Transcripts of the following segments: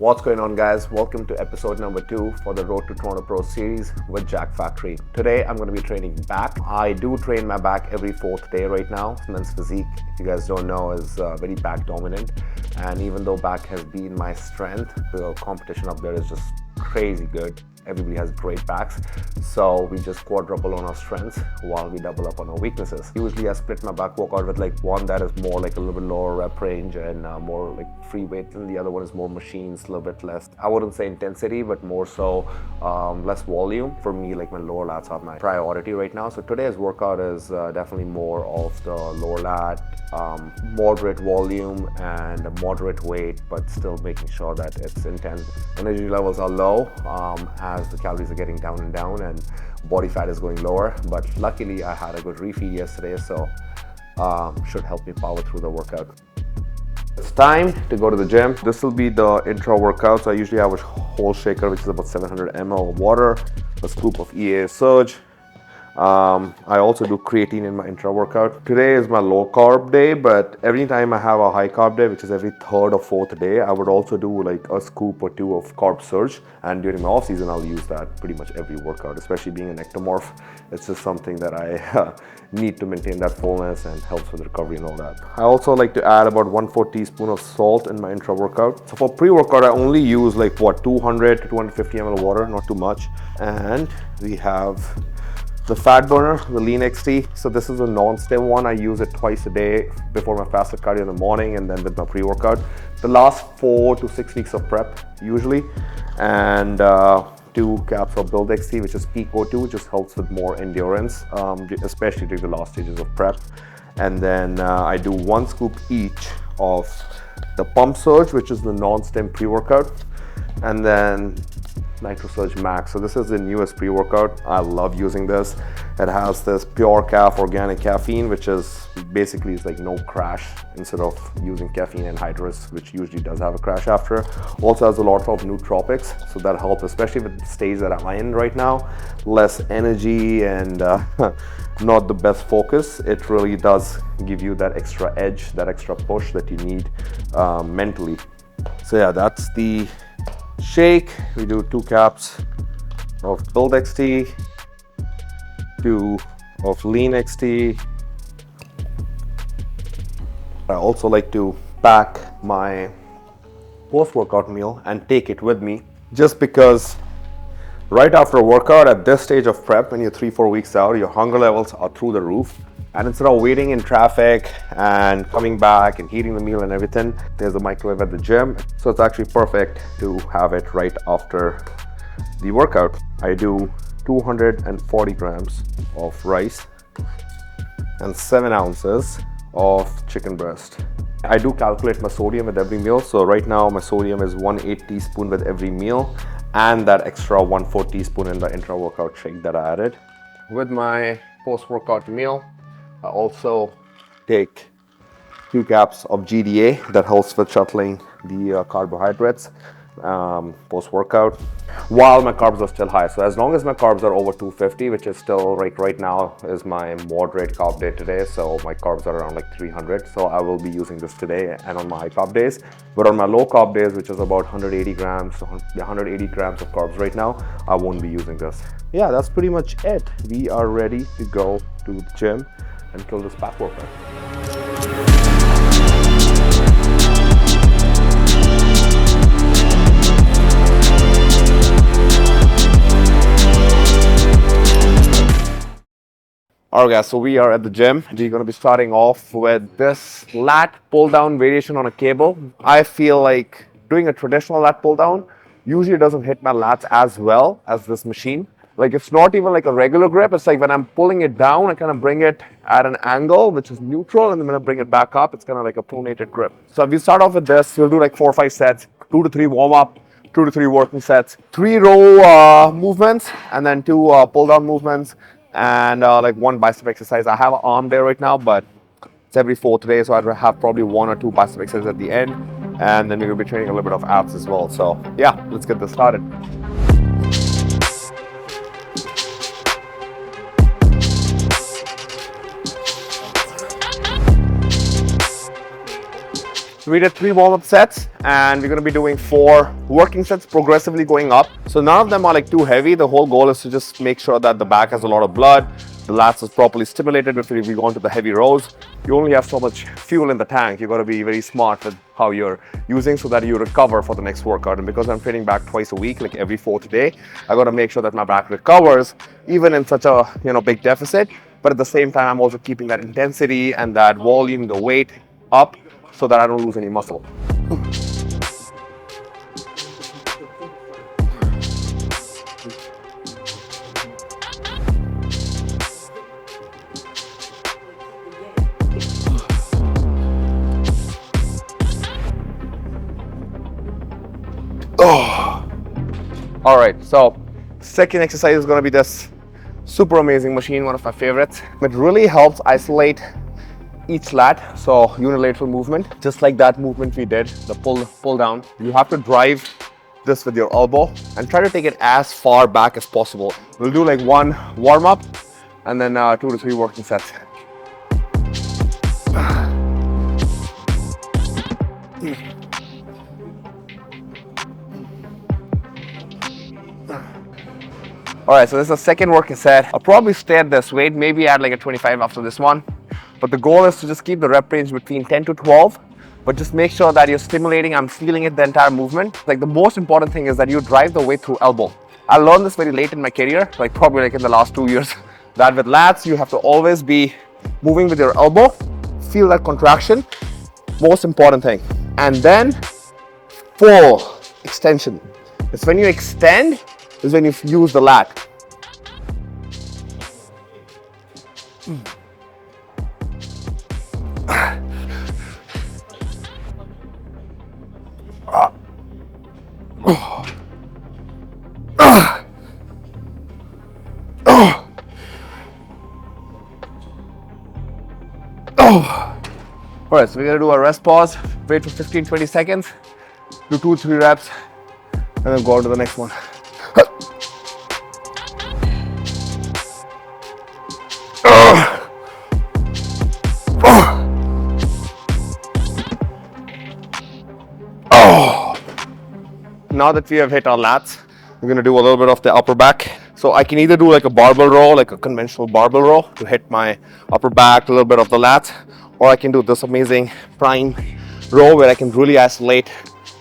What's going on, guys? Welcome to episode number 2 for the Road to Toronto Pro series with Jack Factory. Today I'm going to be training back. I do train my back every 4th day right now. Men's physique, if you guys don't know, is very back dominant, and even though back has been my strength, the competition up there is just crazy good. Everybody has great backs, so we just quadruple on our strengths while we double up on our weaknesses. Usually I split my back workout with like one that is more like a little bit lower rep range and more like free weight, and the other one is more machines, a little bit less, I wouldn't say intensity, but more so less volume. For me, like my lower lats are my priority right now, so today's workout is definitely more of the lower lat, moderate volume and a moderate weight, but still making sure that it's intense. Energy levels are low as the calories are getting down and body fat is going lower, but luckily I had a good refeed yesterday, so should help me power through the workout. It's time to go to the gym. This will be the intro workout. So I usually have a whole shaker, which is about 700 ml of water, a scoop of EA Surge. I also do creatine in my intra workout. Today is my low carb day, but every time I have a high carb day, which is every 3rd or 4th day, I would also do like a scoop or 2 of carb surge. And during my off season, I'll use that pretty much every workout, especially being an ectomorph. It's just something that I need to maintain that fullness and helps with recovery and all that. I also like to add about 1/4 teaspoon of salt in my intra workout. So for pre-workout, I only use like 200 to 250 ml of water, not too much. And we have the fat burner, the Lean XT. So this is a non-stim one. I use it twice a day before my fasted cardio in the morning and then with my pre-workout. The last 4 to 6 weeks of prep usually, and 2 caps of Build XT, which is peak O2, which just helps with more endurance, especially during the last stages of prep. And then I do 1 scoop each of the Pump Surge, which is the non-stim pre-workout, and then Nitro Surge Max. So this is the newest pre-workout. I love using this. It has this pure calf organic caffeine, which is basically like no crash instead of using caffeine anhydrous, which usually does have a crash after. Also has a lot of nootropics, so that helps, especially with the stage that I'm in right now. Less energy and not the best focus. It really does give you that extra edge, that extra push that you need mentally. So yeah, that's the shake. We do 2 caps of Build XT, 2 of Lean XT. I also like to pack my post-workout meal and take it with me, just because right after a workout at this stage of prep, when you're 3-4 weeks out, your hunger levels are through the roof. And instead of waiting in traffic and coming back and heating the meal and everything, there's a microwave at the gym. So it's actually perfect to have it right after the workout. I do 240 grams of rice and 7 ounces of chicken breast. I do calculate my sodium with every meal. So right now my sodium is 1/8 teaspoon with every meal, and that extra 1/4 teaspoon in the intra-workout shake that I added. With my post-workout meal, I also take 2 caps of GDA that helps with shuttling the carbohydrates post-workout while my carbs are still high. So as long as my carbs are over 250, which is still right now is my moderate carb day today, so my carbs are around like 300, so I will be using this today and on my high carb days. But on my low carb days, which is about 180 grams of carbs right now, I won't be using this. Yeah, that's pretty much it. We are ready to go to the gym and kill this back workout. Alright guys, so we are at the gym. We're going to be starting off with this lat pull down variation on a cable. I feel like doing a traditional lat pull down usually doesn't hit my lats as well as this machine. Like, it's not even like a regular grip. It's like when I'm pulling it down, I kind of bring it at an angle, which is neutral. And then when I bring it back up, it's kind of like a pronated grip. So if you start off with this, you'll do like 4 or 5 sets, 2 to 3 warm up, 2 to 3 working sets, 3 row movements, and then 2 pull down movements, and like 1 bicep exercise. I have an arm day right now, but it's every 4th day. So I'd have probably 1 or 2 bicep exercises at the end. And then we're going to be training a little bit of abs as well. So yeah, let's get this started. So we did 3 warm-up sets, and we're going to be doing 4 working sets, progressively going up. So none of them are like too heavy. The whole goal is to just make sure that the back has a lot of blood, the lats is properly stimulated before we go into the heavy rows. You only have so much fuel in the tank. You got to be very smart with how you're using so that you recover for the next workout. And because I'm training back twice a week, like every 4th day, I got to make sure that my back recovers even in such a big deficit. But at the same time, I'm also keeping that intensity and that volume, the weight up, so that I don't lose any muscle. All right, so second exercise is going to be this super amazing machine, one of my favorites. It really helps isolate each lat, so unilateral movement, just like that movement we did, the pull down. You have to drive this with your elbow and try to take it as far back as possible. We'll do like 1 warm up and then 2 to 3 working sets. All right, so this is the second working set. I'll probably stay at this weight, maybe add like a 25 after this one. But the goal is to just keep the rep range between 10 to 12, but just make sure that you're stimulating, I'm feeling it the entire movement. Like the most important thing is that you drive the weight through elbow. I learned this very late in my career, like probably like in the last 2 years, that with lats, you have to always be moving with your elbow, feel that contraction, most important thing. And then full extension. It's when you extend, is when you use the lat. All right, so we're gonna do a rest pause, wait for 15-20 seconds, do 2-3 reps, and then go on to the next one. Now that we have hit our lats, we're going to do a little bit of the upper back. So I can either do like a barbell row, like a conventional barbell row to hit my upper back, a little bit of the lats, or I can do this amazing prime row where I can really isolate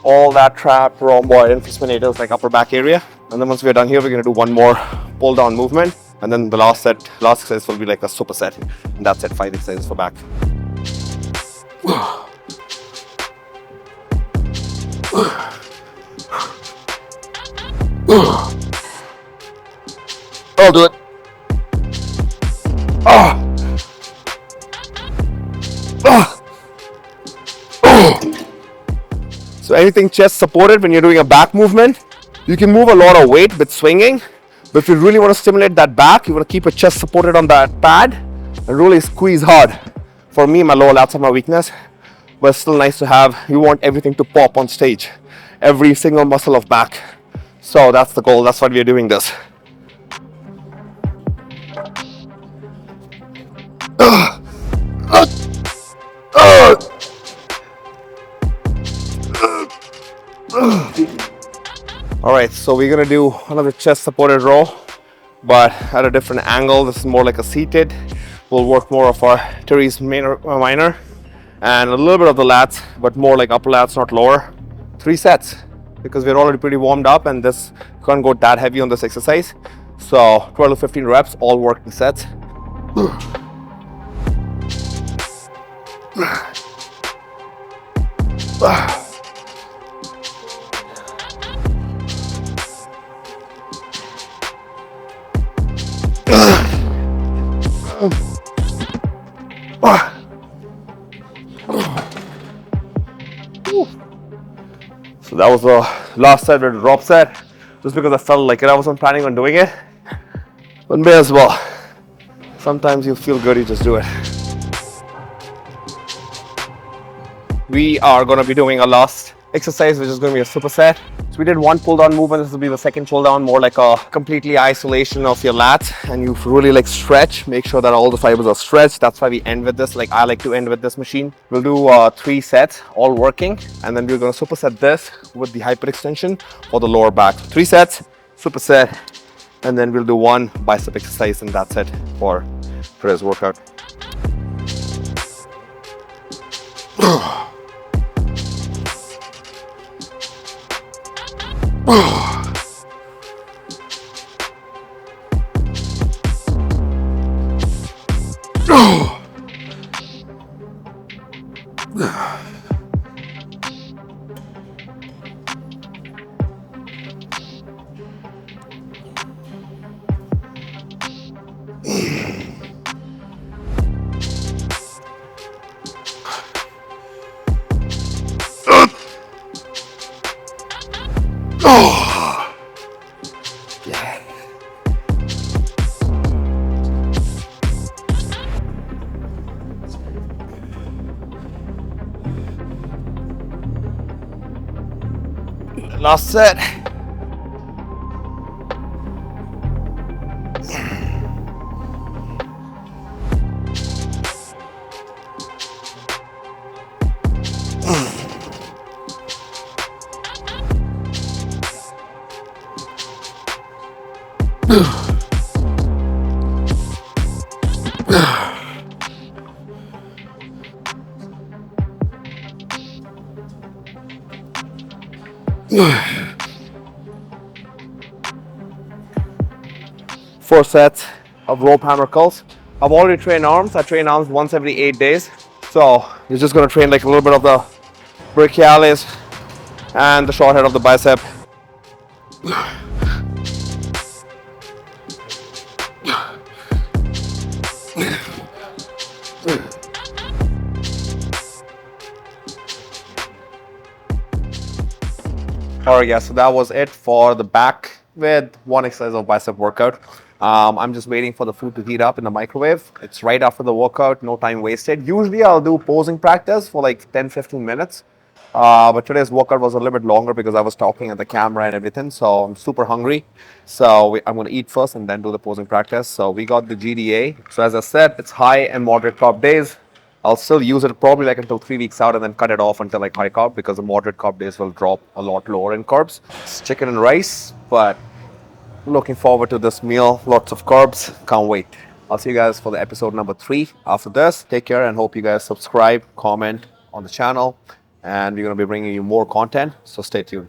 all that trap, rhomboid, and spinators, like upper back area. And then once we're done here, we're going to do 1 more pull down movement. And then the last exercise will be like a superset. And that's it, 5 exercises for back. I'll do it. So anything chest supported when you're doing a back movement, you can move a lot of weight with swinging, but if you really want to stimulate that back, you want to keep your chest supported on that pad and really squeeze hard. For me, my lower lats are my weakness, but it's still nice to have. You want everything to pop on stage, every single muscle of back. So that's the goal, that's why we are doing this. All right, so we're gonna do another chest supported row, but at a different angle. This is more like a seated. We'll work more of our teres minor and a little bit of the lats, but more like upper lats, not lower. 3 sets, because we're already pretty warmed up and this can't go that heavy on this exercise. So 12 to 15 reps, all working sets. So that was the last set with a drop set, just because I felt like it. I wasn't planning on doing it, but may as well. Sometimes you feel good, you just do it. We are going to be doing our last exercise, which is going to be a superset. So we did one pull down movement. This will be the second pull down, more like a completely isolation of your lats, and you really like stretch, make sure that all the fibers are stretched. That's why we end with this. Like I like to end with this machine. We'll do 3 sets, all working, and then we're going to superset this with the hyperextension for the lower back. 3 sets, superset, and then we'll do 1 bicep exercise, and that's it for today's workout. Last set. Four sets of rope hammer curls. I've already trained arms. I train arms once every 8 days. So you're just going to train like a little bit of the brachialis and the short head of the bicep. Alright guys, so that was it for the back with 1 exercise of bicep workout. I'm just waiting for the food to heat up in the microwave. It's right after the workout, no time wasted. Usually I'll do posing practice for like 10-15 minutes. But today's workout was a little bit longer because I was talking at the camera and everything. So I'm super hungry. So I'm going to eat first and then do the posing practice. So we got the GDA. So as I said, it's high and moderate carb days. I'll still use it probably like until 3 weeks out and then cut it off until like high carb, because the moderate carb days will drop a lot lower in carbs. It's chicken and rice, but looking forward to this meal. Lots of carbs. Can't wait. I'll see you guys for the episode number 3 after this. Take care and hope you guys subscribe, comment on the channel, and we're going to be bringing you more content. So stay tuned.